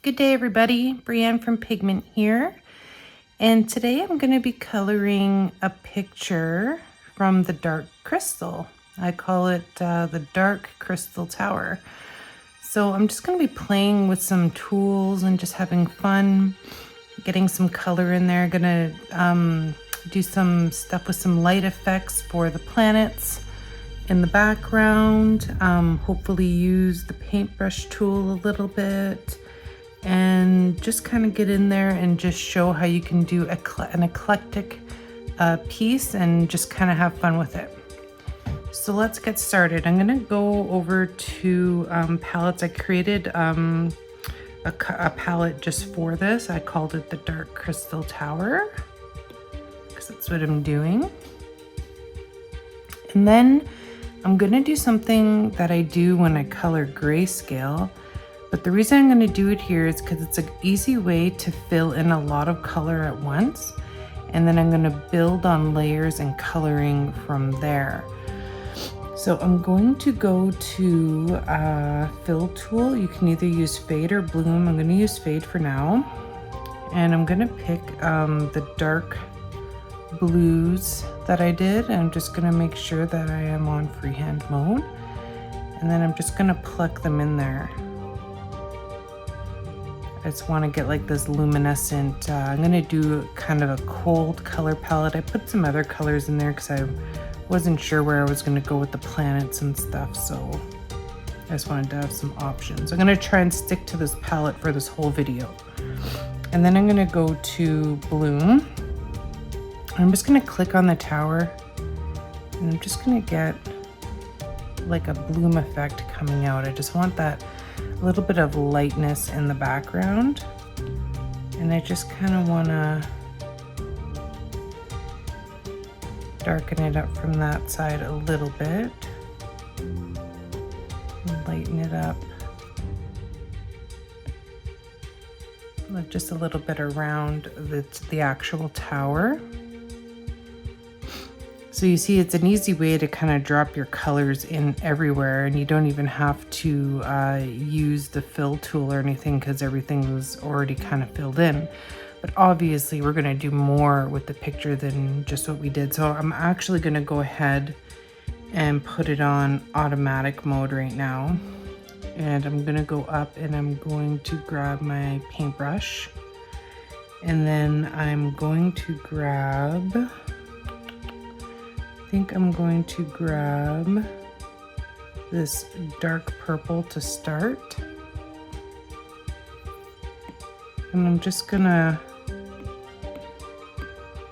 Good day everybody, Brienne from Pigment here, and today I'm going to be coloring a picture from the dark crystal. I call it the dark crystal tower. So I'm just going to be playing with some tools and just having fun, getting some color in there. Going to do some stuff with some light effects for the planets in the background, hopefully use the paintbrush tool a little bit, and just kind of get in there and just show how you can do an eclectic piece and just kind of have fun with it. So let's get started. I'm going to go over to palettes. I created a palette just for this. I called it the Dark Crystal Tower because that's what I'm doing. And then I'm going to do something that I do when I color grayscale. But the reason I'm going to do it here is because it's an easy way to fill in a lot of color at once. And then I'm going to build on layers and coloring from there. So I'm going to go to fill tool. You can either use fade or bloom. I'm going to use fade for now. And I'm going to pick the dark blues that I did. I'm just going to make sure that I am on freehand mode. And then I'm just going to pluck them in there. I just want to get like this luminescent, I'm going to do kind of a cold color palette. I put some other colors in there because I wasn't sure where I was going to go with the planets and stuff, so I just wanted to have some options. I'm going to try and stick to this palette for this whole video. And then I'm going to go to bloom. I'm just going to click on the tower and I'm just going to get like a bloom effect coming out. I just want that little bit of lightness in the background, and I just kind of want to darken it up from that side a little bit and lighten it up just a little bit around the actual tower. So you see, it's an easy way to kind of drop your colors in everywhere, and you don't even have to use the fill tool or anything because everything was already kind of filled in. But obviously we're going to do more with the picture than just what we did. So I'm actually going to go ahead and put it on automatic mode right now. And I'm going to go up and I'm going to grab my paintbrush. And then I'm going to grab... I think I'm going to grab this dark purple to start, and I'm just gonna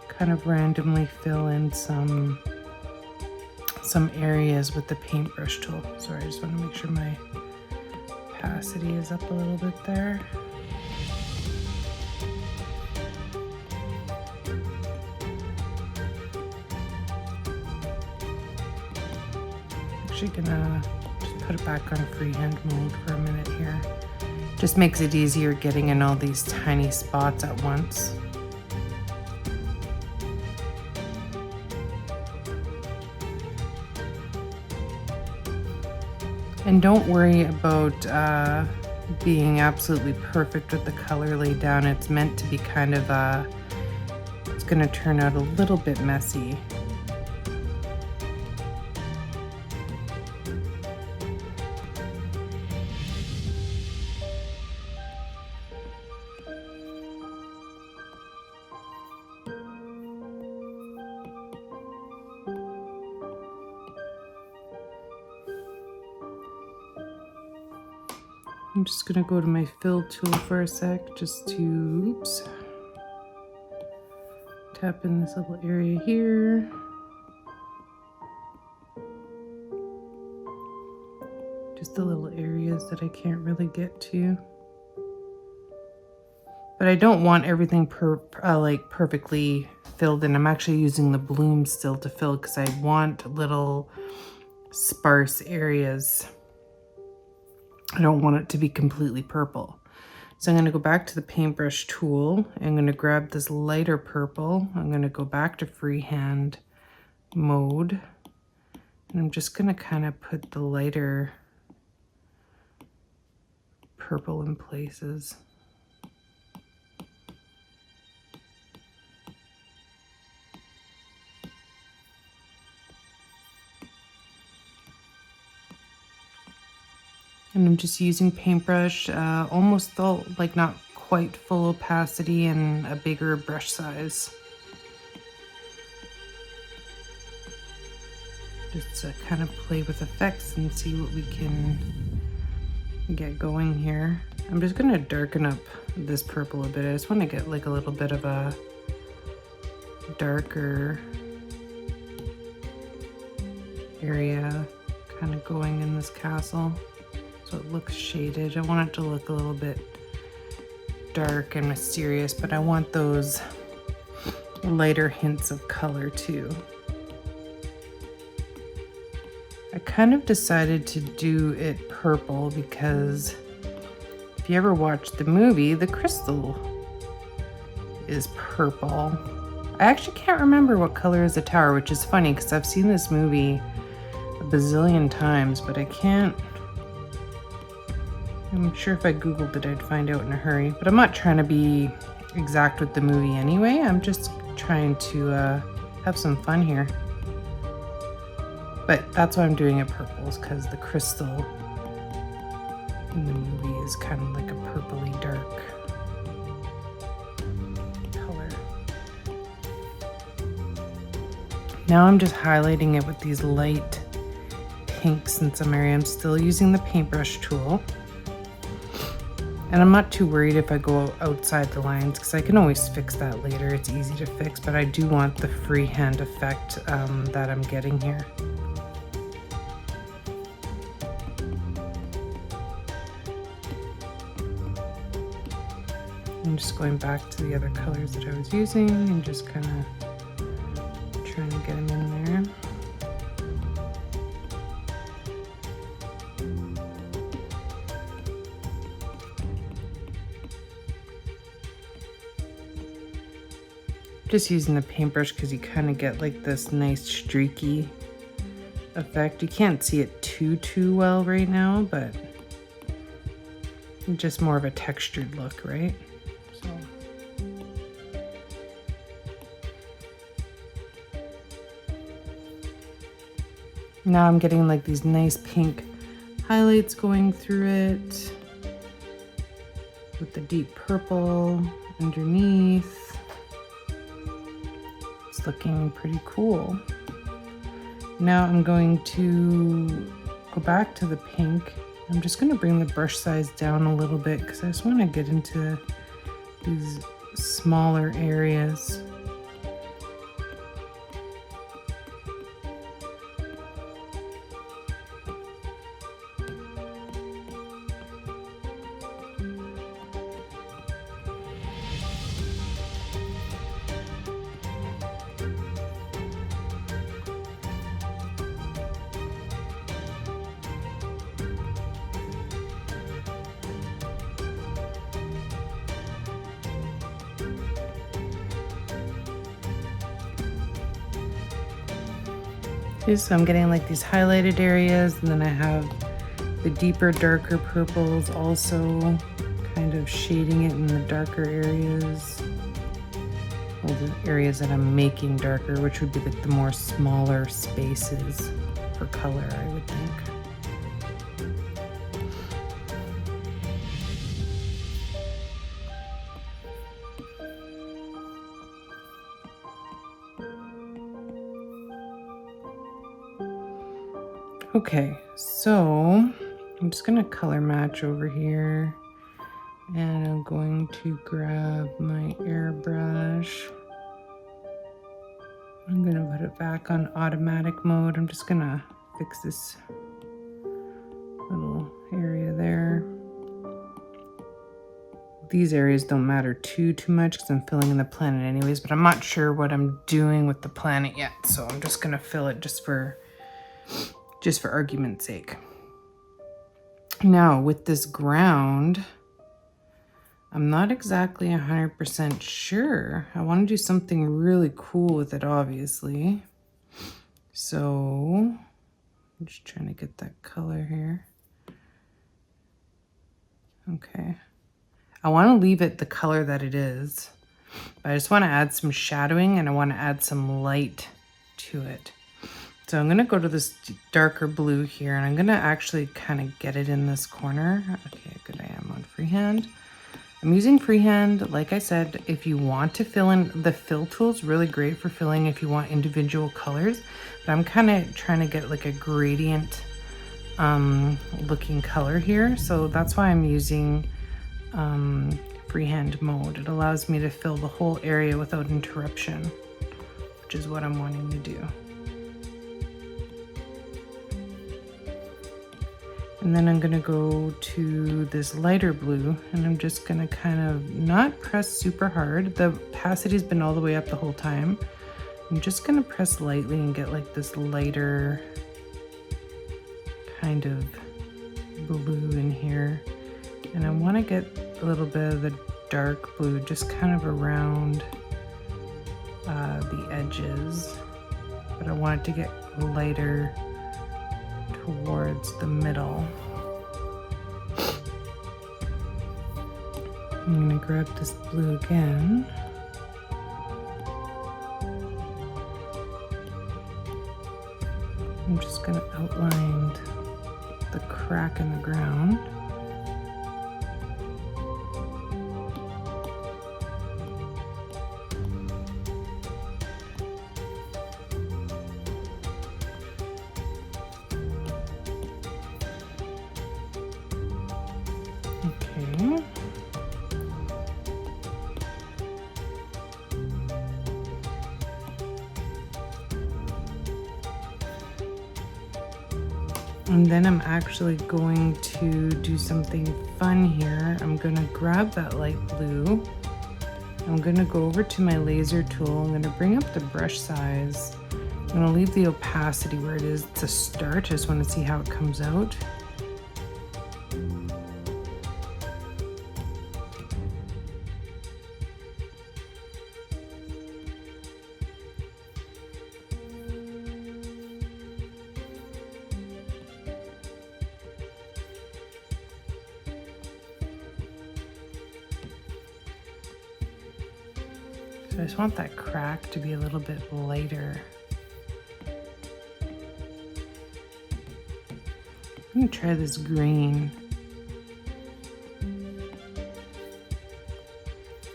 kind of randomly fill in some areas with the paintbrush tool. Sorry, I just want to make sure my opacity is up a little bit there. Gonna just put it back on freehand mode for a minute here. Just makes it easier getting in all these tiny spots at once. And don't worry about being absolutely perfect with the color laid down. It's meant to be kind of it's gonna turn out a little bit messy. I'm just going to go to my fill tool for a sec just to, tap in this little area here. Just the little areas that I can't really get to. But I don't want everything like perfectly filled in. I'm actually using the bloom still to fill because I want little sparse areas. I don't want it to be completely purple. So I'm going to go back to the paintbrush tool. I'm going to grab this lighter purple. I'm going to go back to freehand mode. And I'm just going to kind of put the lighter purple in places. And I'm just using paintbrush, almost like not quite full opacity and a bigger brush size. Just to kind of play with effects and see what we can get going here. I'm just gonna darken up this purple a bit. I just want to get like a little bit of a darker area kind of going in this castle. So it looks shaded. I want it to look a little bit dark and mysterious, but I want those lighter hints of color too. I kind of decided to do it purple because if you ever watched the movie, the crystal is purple. I actually can't remember what color is the tower, which is funny because I've seen this movie a bazillion times, but I can't. I'm sure if I Googled it, I'd find out in a hurry, but I'm not trying to be exact with the movie anyway. I'm just trying to have some fun here. But that's why I'm doing it purple, is because the crystal in the movie is kind of like a purpley dark color. Now I'm just highlighting it with these light pinks in some area. I'm still using the paintbrush tool. And I'm not too worried if I go outside the lines because I can always fix that later. It's easy to fix, but I do want the freehand effect that I'm getting here. I'm just going back to the other colors that I was using and just kind of trying to get them in there. Just using the paintbrush because you kind of get like this nice streaky effect. You can't see it too well right now, but just more of a textured look, right? So. Now I'm getting like these nice pink highlights going through it with the deep purple underneath. Looking pretty cool. Now I'm going to go back to the pink. I'm just going to bring the brush size down a little bit because I just want to get into these smaller areas. So I'm getting like these highlighted areas, and then I have the deeper, darker purples also kind of shading it in the darker areas. Well, the areas that I'm making darker, which would be like the more smaller spaces for color, I would think. Okay, so I'm just gonna color match over here, and I'm going to grab my airbrush. I'm gonna put it back on automatic mode. I'm just gonna fix this little area there. These areas don't matter too much because I'm filling in the planet anyways, but I'm not sure what I'm doing with the planet yet, so I'm just gonna fill it just for argument's sake. Now with this ground, I'm not exactly 100% sure. I want to do something really cool with it, obviously. So I'm just trying to get that color here. Okay. I want to leave it the color that it is, but I just want to add some shadowing and I want to add some light to it. So I'm gonna go to this darker blue here, and I'm gonna actually kind of get it in this corner. Okay, good, I am on freehand. I'm using freehand, like I said. If you want to fill in, the fill tool is really great for filling if you want individual colors, but I'm kind of trying to get like a gradient looking color here. So that's why I'm using freehand mode. It allows me to fill the whole area without interruption, which is what I'm wanting to do. And then I'm gonna go to this lighter blue, and I'm just gonna kind of not press super hard. The opacity's been all the way up the whole time. I'm just gonna press lightly and get like this lighter kind of blue in here. And I wanna get a little bit of the dark blue just kind of around the edges, but I want it to get lighter towards the middle. I'm gonna grab this blue again. I'm just gonna outline the crack in the ground. Okay. And then I'm actually going to do something fun here. I'm gonna grab that light blue. I'm gonna go over to my laser tool. I'm gonna bring up the brush size. I'm gonna leave the opacity where it is to start. I just wanna see how it comes out. So I just want that crack to be a little bit lighter. I'm gonna try this green.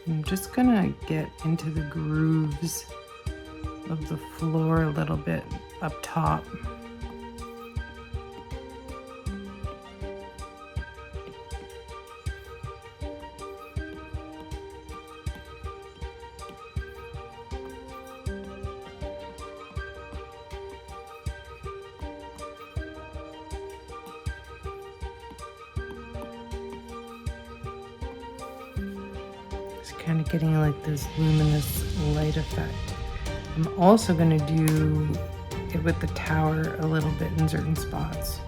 I'm just gonna get into the grooves of the floor a little bit up top. Kind of getting like this luminous light effect. I'm also going to do it with the tower a little bit in certain spots.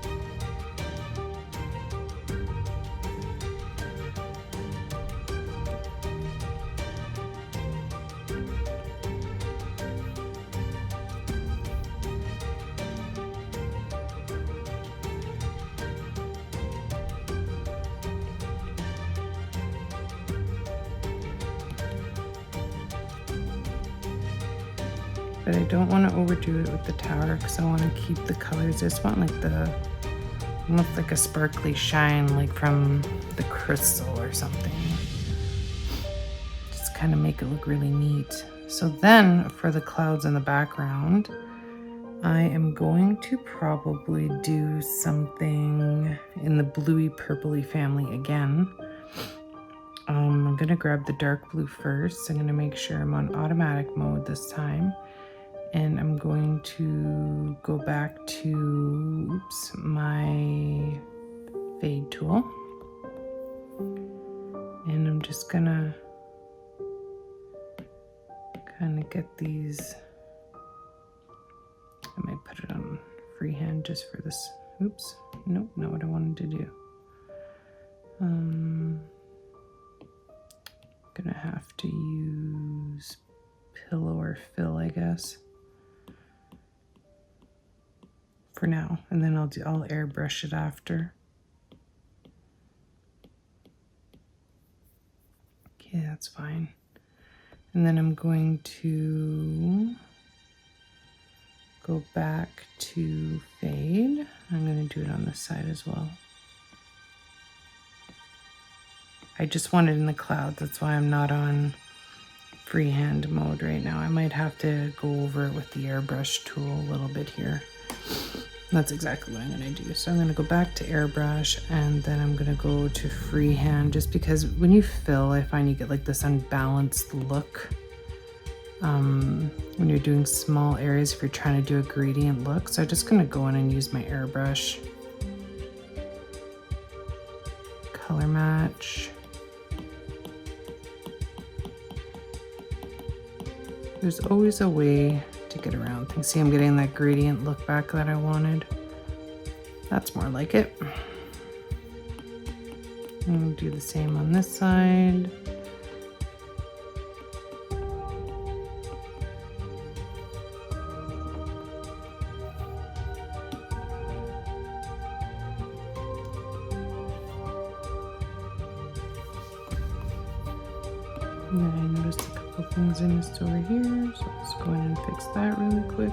But I don't want to overdo it with the tower because I want to keep the colors. I just want like almost like a sparkly shine, like from the crystal or something. Just kind of make it look really neat. So then for the clouds in the background, I am going to probably do something in the bluey purpley family again. I'm going to grab the dark blue first. I'm going to make sure I'm on automatic mode this time. And I'm going to go back to my fade tool. And I'm just gonna kind of get these. I might put it on freehand just for this. Oops, nope, not what I wanted to do. Gonna have to use pillow or fill, I guess. For now, and then I'll airbrush it after. Okay, that's fine. And then I'm going to go back to fade. I'm going to do it on this side as well. I just want it in the clouds. That's why I'm not on freehand mode right now. I might have to go over it with the airbrush tool a little bit here. That's exactly what I'm going to do. So I'm going to go back to airbrush and then I'm going to go to freehand, just because when you fill, I find you get like this unbalanced look. When you're doing small areas, if you're trying to do a gradient look. So I'm just going to go in and use my airbrush. Color match. There's always a way to get around things. See, I'm getting that gradient look back that I wanted. That's more like it. And do the same on this side. And then I noticed a couple things I missed over here, so let's go in and fix that really quick.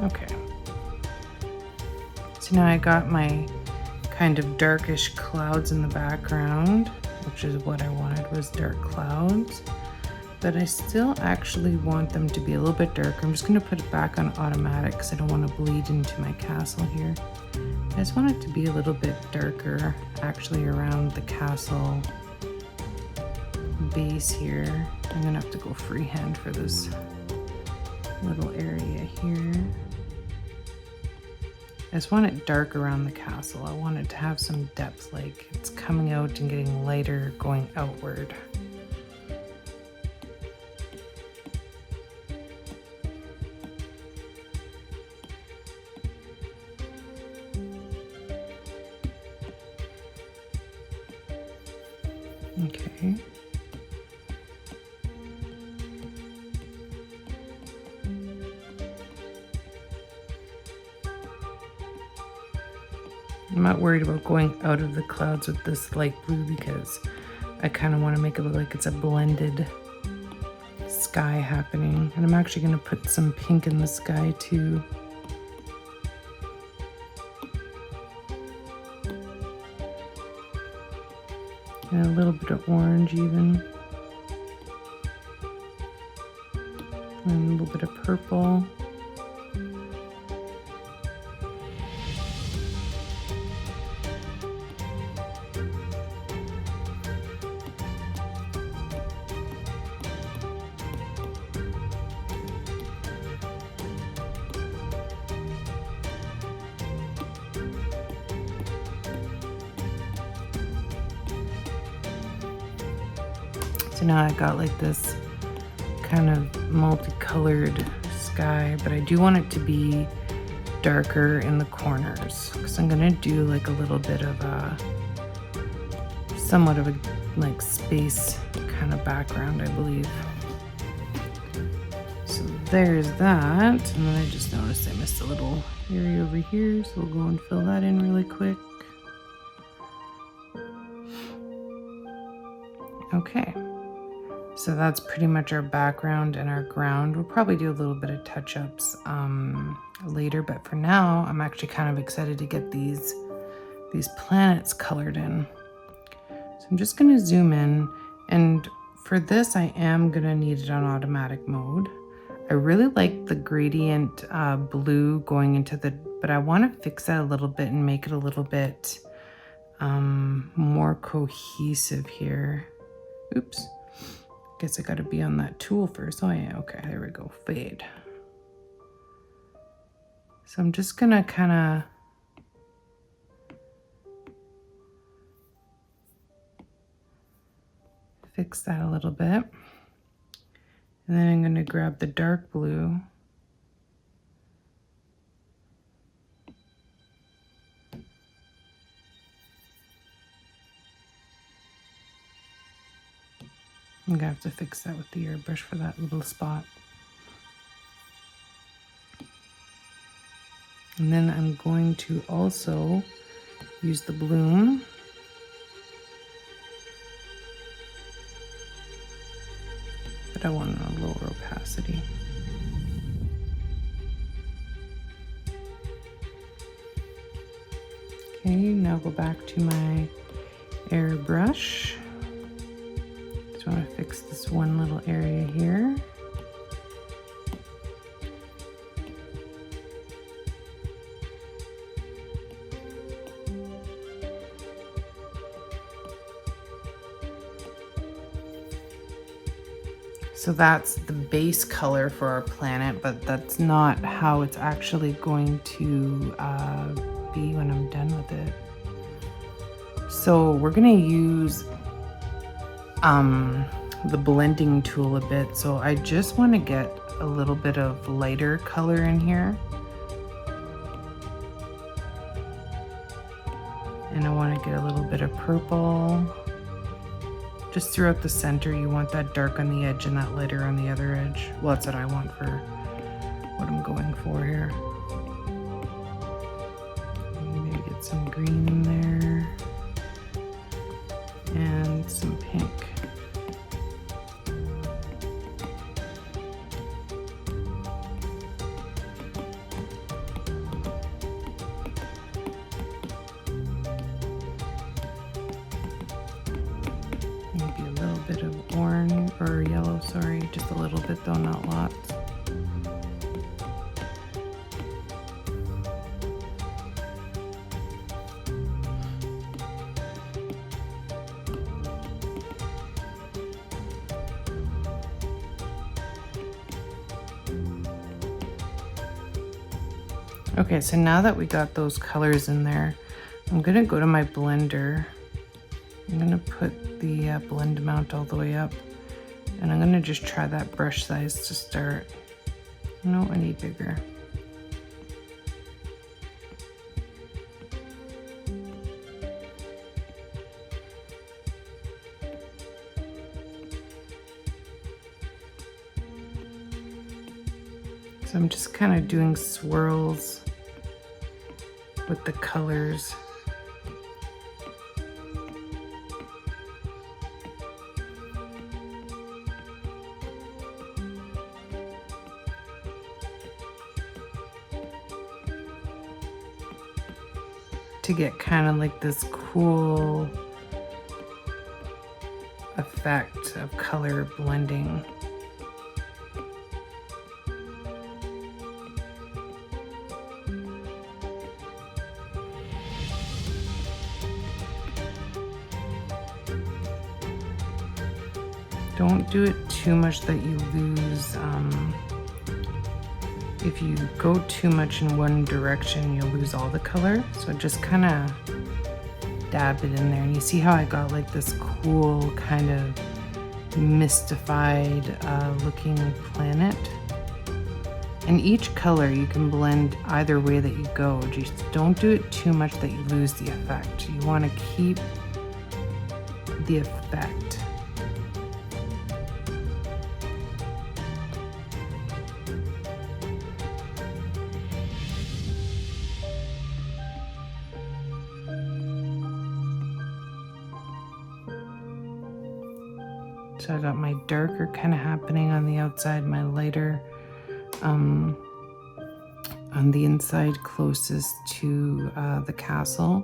Okay, so now I got my kind of darkish clouds in the background, which is what I wanted, was dark clouds, but I still actually want them to be a little bit darker. I'm just going to put it back on automatic because I don't want to bleed into my castle here. I just want it to be a little bit darker actually around the castle base here. I'm going to have to go freehand for this little area here. I just want it dark around the castle. I want it to have some depth, like it's coming out and getting lighter going outward. Okay. I'm not worried about going out of the clouds with this light blue because I kind of want to make it look like it's a blended sky happening. And I'm actually going to put some pink in the sky too. And a little bit of orange even. And a little bit of purple. So now I got like this kind of multicolored sky, but I do want it to be darker in the corners because I'm gonna do like a little bit of a somewhat of a like space kind of background, I believe. So there's that, and then I just noticed I missed a little area over here, so we'll go and fill that in really quick. Okay. So that's pretty much our background and our ground. We'll probably do a little bit of touch-ups later, but for now, I'm actually kind of excited to get these planets colored in. So I'm just gonna zoom in, and for this, I am gonna need it on automatic mode. I really like the gradient blue going into the, but I wanna fix that a little bit and make it a little bit more cohesive here. Oops. Guess I gotta be on that tool first. Oh yeah, okay, there we go, fade. So I'm just gonna kinda fix that a little bit. And then I'm gonna grab the dark blue. I'm gonna have to fix that with the airbrush for that little spot. And then I'm going to also use the bloom. But I want a lower opacity. Okay, now go back to my airbrush. Just want to fix this one little area here. So that's the base color for our planet, but that's not how it's actually going to be when I'm done with it. So we're gonna use the blending tool a bit. So I just want to get a little bit of lighter color in here. And I want to get a little bit of purple. Just throughout the center, you want that dark on the edge and that lighter on the other edge. Well, that's what I want for what I'm going for here. Maybe get some green in there. And some pink. Maybe a little bit of orange or yellow, sorry, just a little bit though, not lots. Okay, so now that we got those colors in there, I'm gonna go to my blender. I'm gonna put the blend amount all the way up, and I'm gonna just try that brush size to start. No, I need bigger. So I'm just kind of doing swirls with the colors. To get kind of like this cool effect of color blending. Don't do it too much that you lose. If you go too much in one direction, you'll lose all the color. So just kind of dab it in there. And you see how I got like this cool kind of mystified looking planet? And each color you can blend either way that you go. Just don't do it too much that you lose the effect. You want to keep the effect. So I got my darker kind of happening on the outside, my lighter on the inside closest to the castle.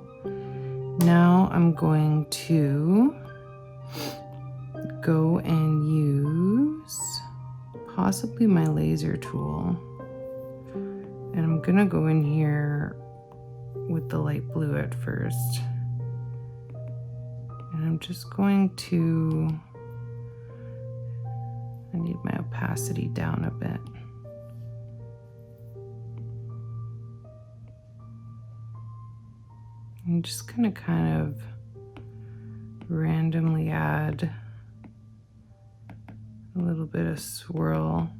Now I'm going to go and use possibly my laser tool. And I'm gonna go in here with the light blue at first. And I'm just going to, I need my opacity down a bit. I'm just gonna kind of randomly add a little bit of swirl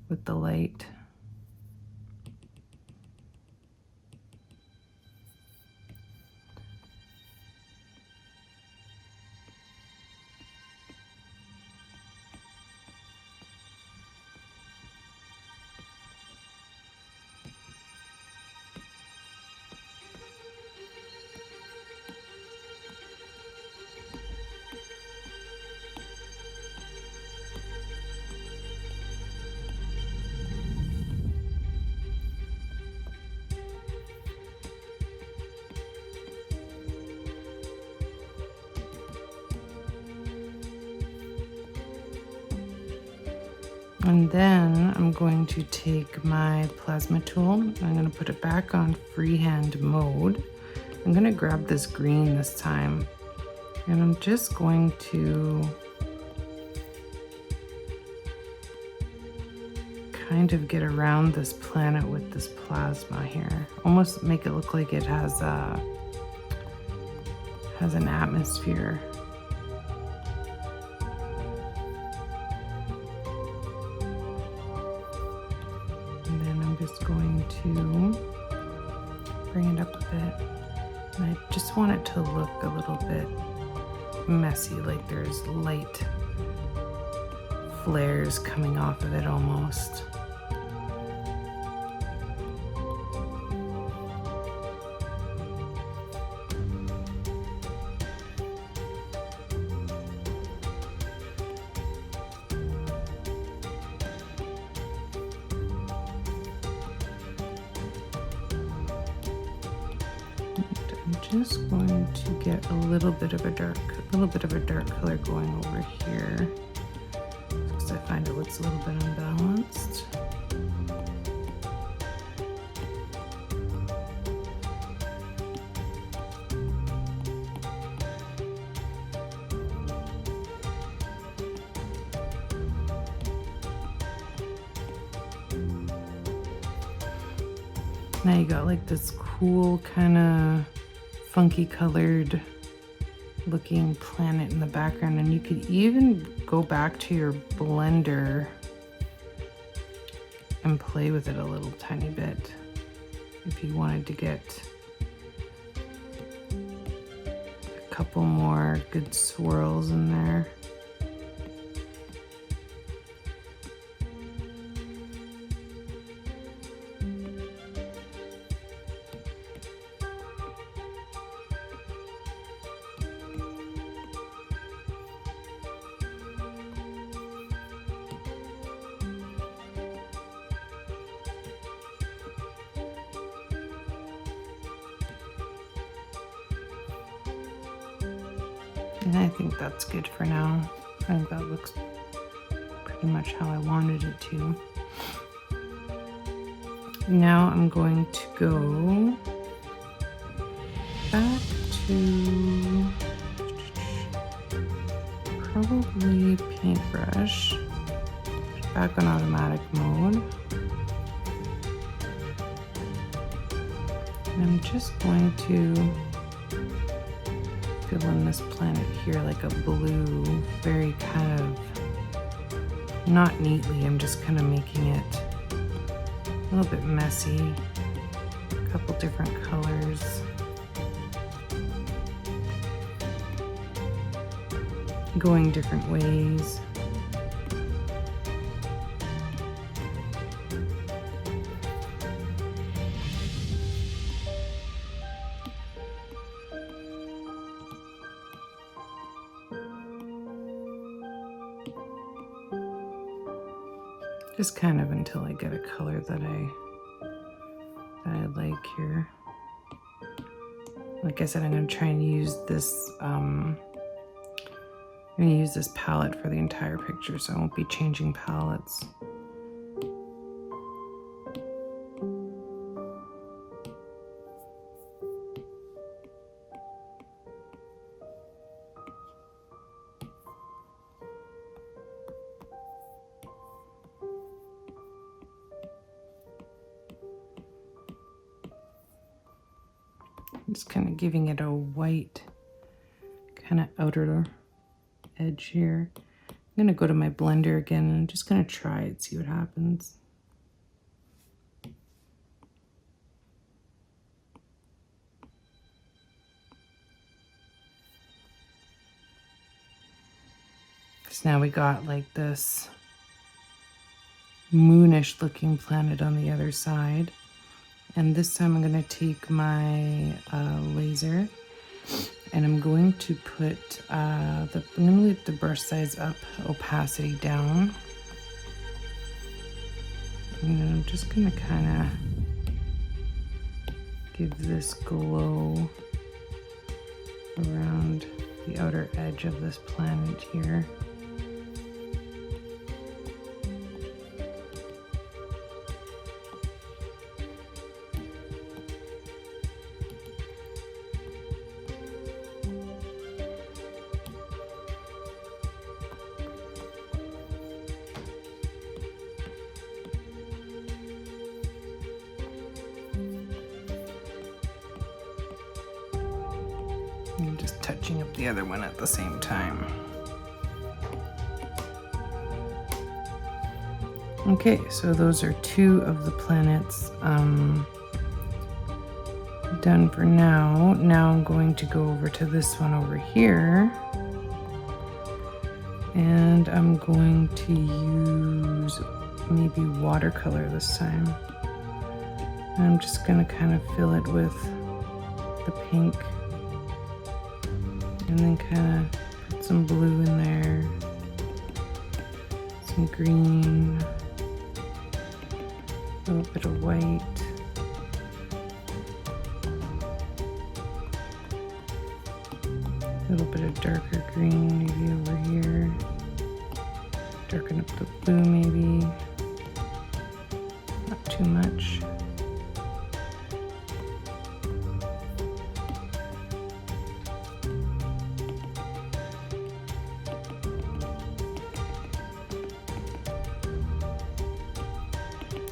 with the light. And then I'm going to take my plasma tool. I'm going to put it back on freehand mode. I'm going to grab this green this time. And I'm just going to kind of get around this planet with this plasma here. Almost make it look like it has an atmosphere. And then I'm just going to bring it up a bit. And I just want it to look a little bit messy, like there's light flares coming off of it almost. Just going to get a little bit of a dark color going over here because I find it looks a little bit unbalanced. Now you got like this cool kind of funky colored looking planet in the background, and you could even go back to your blender and play with it a little tiny bit if you wanted to get a couple more good swirls in there. And I think that's good for now. I think that looks pretty much how I wanted it to. Now I'm going to go back to probably paintbrush, back on automatic mode. And I'm just going to fill in this planet here like a blue, very kind of, not neatly, I'm just kind of making it a little bit messy, a couple different colors. Going different ways. Just kind of until I get a color that I like here. Like I said, I'm going to try and use this I'm going to use this palette for the entire picture, so I won't be changing palettes. Just kind of giving it a white kind of outer edge here. I'm going to go to my blender again and I'm just going to try it, see what happens. So now we got like this moonish looking planet on the other side. And this time I'm going to take my laser and I'm going to put I'm going to leave the brush size up, opacity down. And then I'm just going to kind of give this glow around the outer edge of this planet here. And just touching up the other one at the same time. Okay, so those are two of the planets done for now. Now I'm going to go over to this one over here. And I'm going to use maybe watercolor this time. And I'm just going to kind of fill it with the pink. And then kind of put some blue in there. Some green. A little bit of white. A little bit of darker green maybe over here. Darken up the blue maybe. Not too much.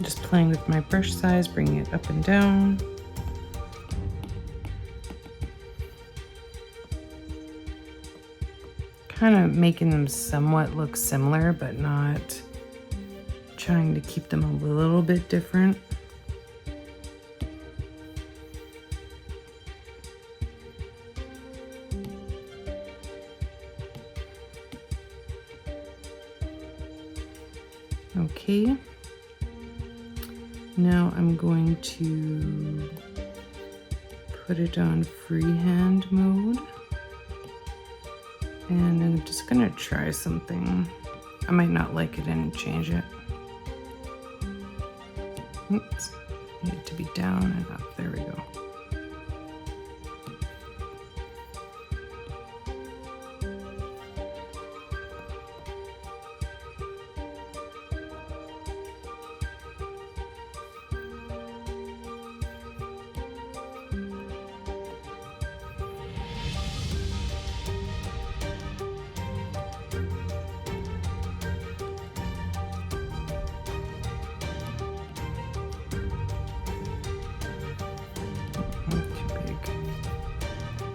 Just playing with my brush size, bringing it up and down. Kind of making them somewhat look similar, but not trying to keep them a little bit different. Okay. Now I'm going to put it on freehand mode. And I'm just gonna try something. I might not like it and change it. Oops, need it to be down and up, there we go.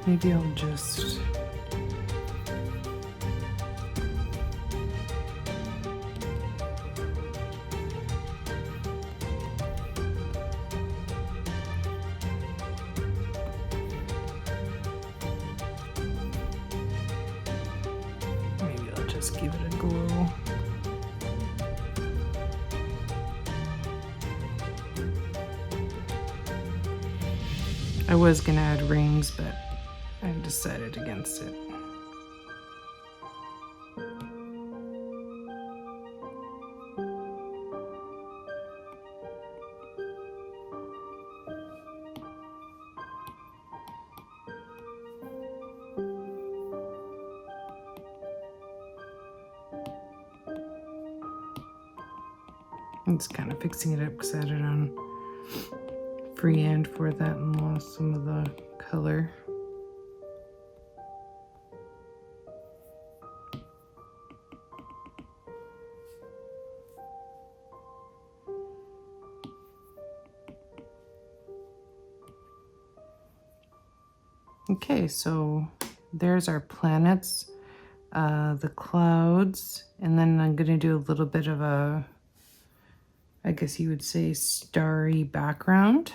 Maybe I'll just give it a glow. I was gonna add rings, but I decided against it. I'm just kind of fixing it up because I had it on freehand for that and lost some of the color. Okay, so there's our planets, the clouds, and then I'm going to do a little bit of a, I guess you would say, starry background.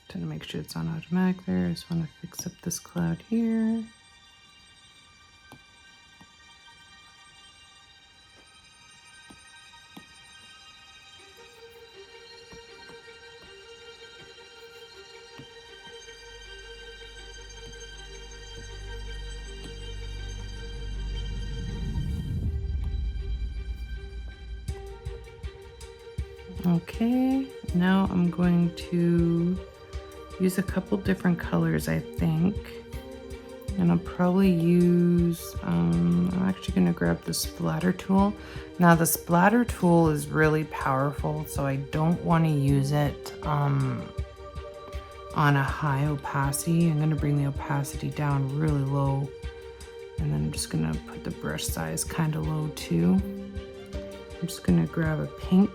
Trying to make sure it's on automatic there. I just want to fix up this cloud here. Okay, now I'm going to use a couple different colors, I think. And I'll probably use, I'm actually going to grab the splatter tool. Now the splatter tool is really powerful, so I don't want to use it on a high opacity. I'm going to bring the opacity down really low. And then I'm just going to put the brush size kind of low too. I'm just going to grab a pink.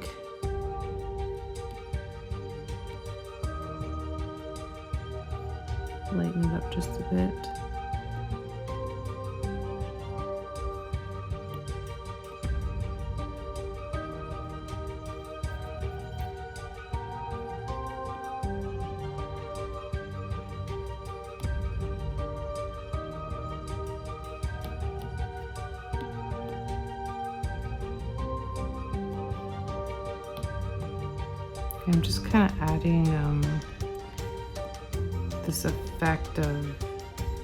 lighten it up just a bit. I'm just kind of adding this effect of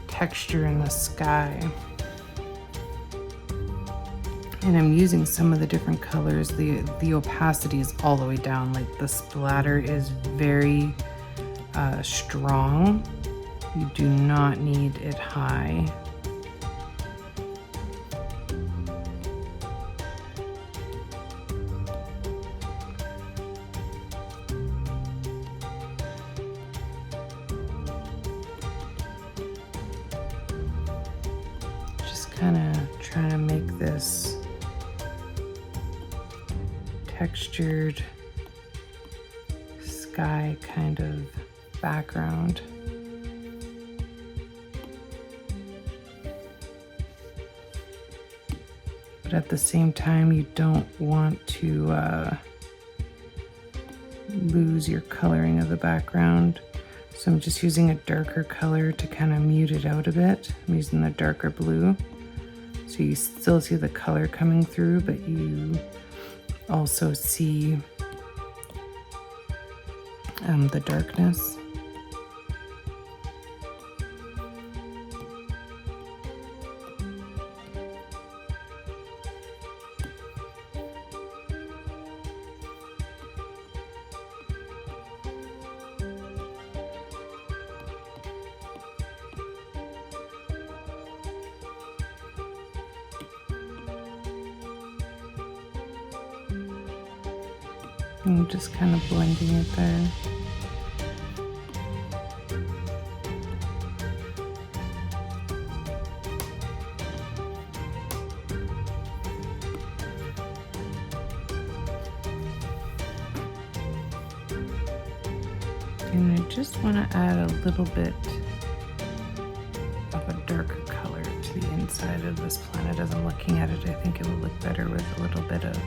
texture in the sky. And I'm using some of the different colors. The opacity is all the way down, like the splatter is very strong. You do not need it high. Kind of trying to make this textured sky kind of background. But at the same time, you don't want to lose your coloring of the background. So I'm just using a darker color to kind of mute it out a bit. I'm using the darker blue. So you still see the color coming through, but you also see the darkness. And just kind of blending it there. And I just want to add a little bit of a darker color to the inside of this planet. As I'm looking at it, I think it would look better with a little bit of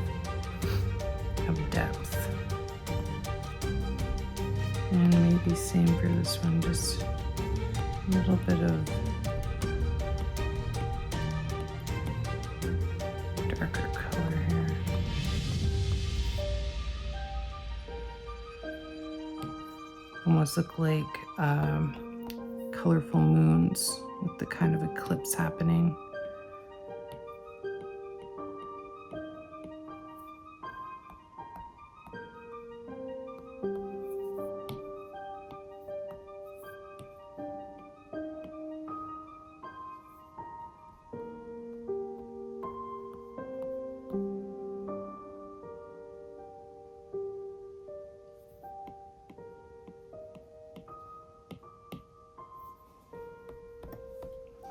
depth. And maybe same for this one, just a little bit of darker color here. Almost look like colorful moons with the kind of eclipse happening.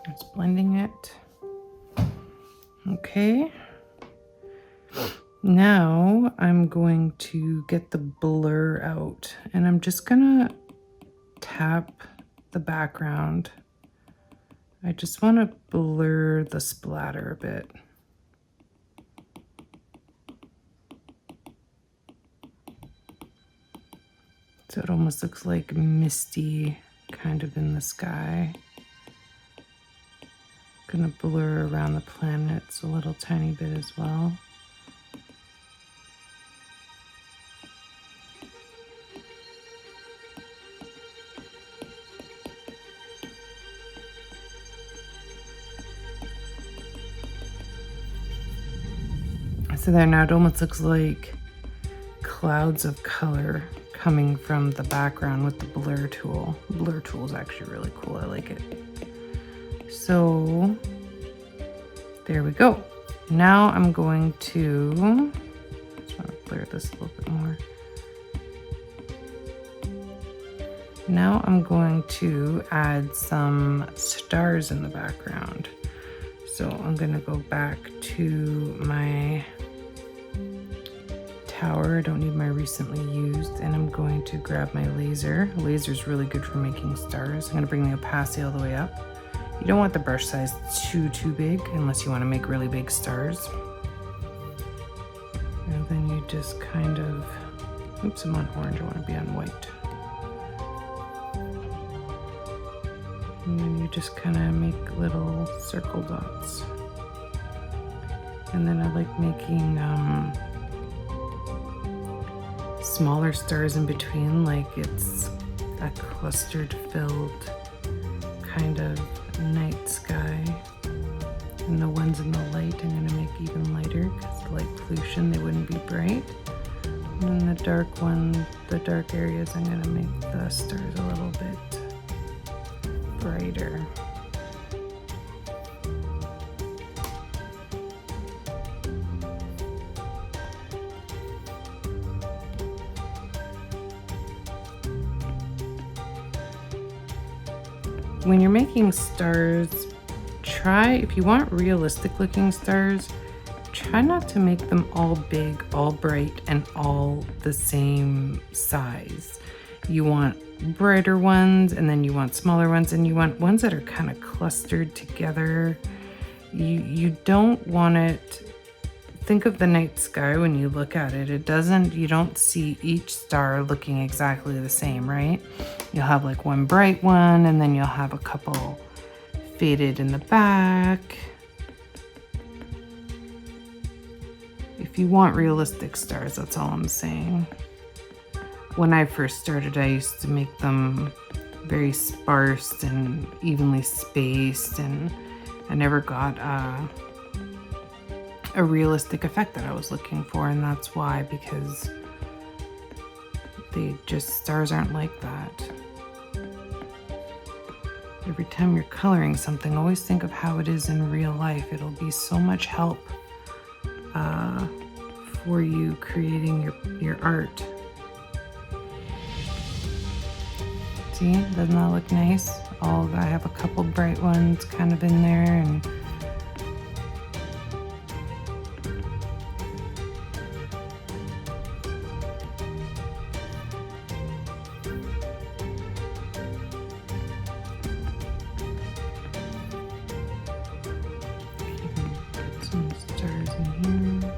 Just blending it. Okay. Now I'm going to get the blur out, and I'm just gonna tap the background. I just want to blur the splatter a bit. So it almost looks like misty kind of in the sky. Gonna blur around the planets a little tiny bit as well. So there, now it almost looks like clouds of color coming from the background with the blur tool. The blur tool is actually really cool, I like it. So there we go. Now I'm going to, just want to blur this a little bit more. Now I'm going to add some stars in the background. So I'm going to go back to my power. I don't need my recently used, and I'm going to grab my laser. A laser is really good for making stars. I'm going to bring the opacity all the way up. You don't want the brush size too big unless you want to make really big stars. And then you just kind of, oops, I'm on orange, I want to be on white. And then you just kind of make little circle dots. And then I like making smaller stars in between, like it's a clustered filled kind of night sky. And the ones in the light I'm going to make even lighter because the light pollution, they wouldn't be bright. And then the dark one, the dark areas, I'm going to make the stars a little bit brighter. When you're making stars, try, if you want realistic looking stars, try not to make them all big, all bright, and all the same size. You want brighter ones, and then you want smaller ones, and you want ones that are kind of clustered together. You don't want it, think of the night sky when you look at it. You don't see each star looking exactly the same, right? You'll have like one bright one, and then you'll have a couple faded in the back. If you want realistic stars, that's all I'm saying. When I first started, I used to make them very sparse and evenly spaced, and I never got a realistic effect that I was looking for, and that's why, because stars aren't like that. Every time you're coloring something, always think of how it is in real life. It'll be so much help for you creating your art. See, doesn't that look nice? I have a couple bright ones kind of in there, and some stars in here.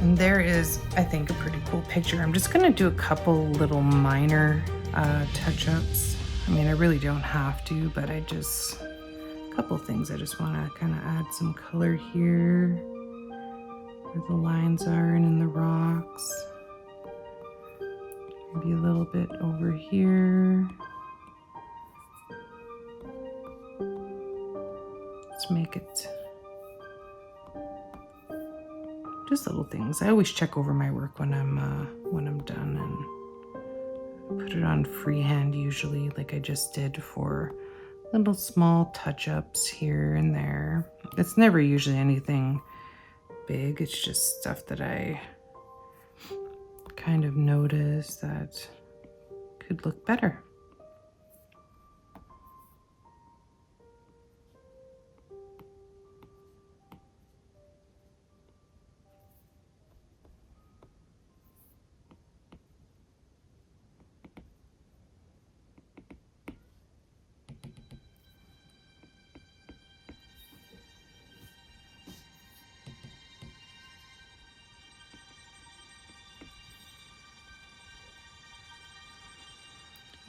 And there is, I think, a pretty cool picture. I'm just gonna do a couple little minor touch-ups. I mean, I really don't have to, but a couple things I just wanna kind of add some color here where the lines are and in the rocks. Maybe a little bit over here. Let's make it just little things. I always check over my work when I'm done and put it on freehand usually, like I just did, for little small touch-ups here and there. It's never usually anything big. It's just stuff that I kind of notice that could look better.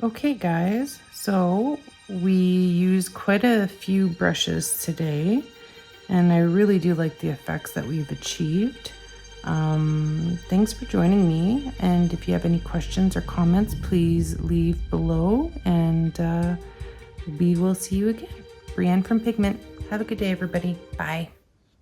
Okay guys, so we used quite a few brushes today, and I really do like the effects that we've achieved. Thanks for joining me, and if you have any questions or comments, please leave below, and we will see you again. Brienne from Pigment. Have a good day, everybody. Bye.